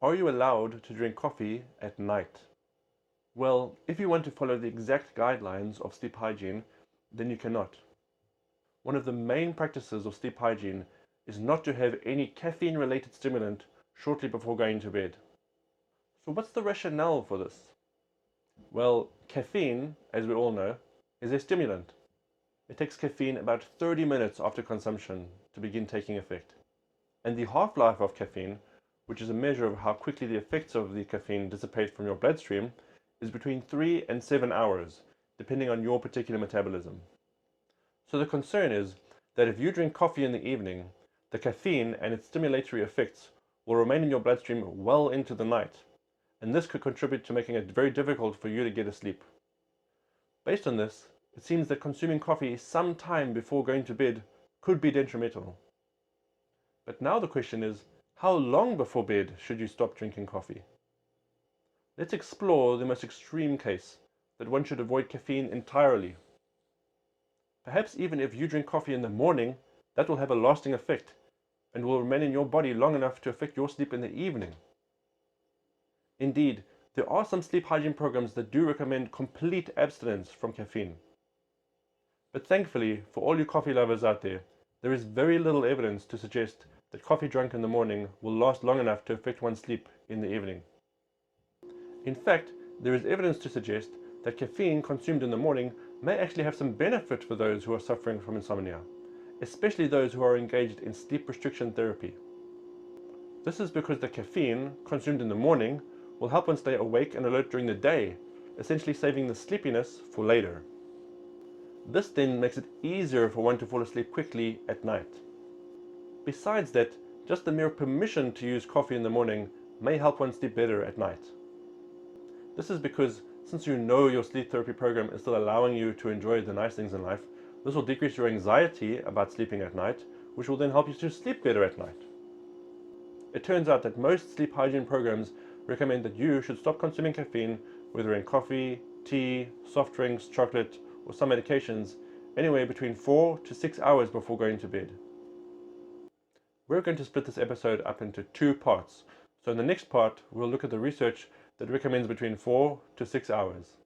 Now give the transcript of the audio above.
Are you allowed to drink coffee at night? Well, if you want to follow the exact guidelines of sleep hygiene, then you cannot. One of the main practices of sleep hygiene is not to have any caffeine-related stimulant shortly before going to bed. So what's the rationale for this? Well, caffeine, as we all know, is a stimulant. It takes caffeine about 30 minutes after consumption to begin taking effect. And the half-life of caffeine, which is a measure of how quickly the effects of the caffeine dissipate from your bloodstream, is between 3 and 7 hours, depending on your particular metabolism. So the concern is that if you drink coffee in the evening, the caffeine and its stimulatory effects will remain in your bloodstream well into the night, and this could contribute to making it very difficult for you to get asleep. Based on this, it seems that consuming coffee some time before going to bed could be detrimental. But now the question is, how long before bed should you stop drinking coffee? Let's explore the most extreme case, that one should avoid caffeine entirely. Perhaps even if you drink coffee in the morning, that will have a lasting effect and will remain in your body long enough to affect your sleep in the evening. Indeed, there are some sleep hygiene programs that do recommend complete abstinence from caffeine. But thankfully, for all you coffee lovers out there is very little evidence to suggest that coffee drunk in the morning will last long enough to affect one's sleep in the evening. In fact, there is evidence to suggest that caffeine consumed in the morning may actually have some benefit for those who are suffering from insomnia, especially those who are engaged in sleep restriction therapy. This is because the caffeine consumed in the morning will help one stay awake and alert during the day, essentially saving the sleepiness for later. This then makes it easier for one to fall asleep quickly at night. Besides that, just the mere permission to use coffee in the morning may help one sleep better at night. This is because since you know your sleep therapy program is still allowing you to enjoy the nice things in life, this will decrease your anxiety about sleeping at night, which will then help you to sleep better at night. It turns out that most sleep hygiene programs recommend that you should stop consuming caffeine, whether in coffee, tea, soft drinks, chocolate, or some medications, anywhere between 4 to 6 hours before going to bed. We're going to split this episode up into 2 parts. So in the next part, we'll look at the research that recommends between 4 to 6 hours.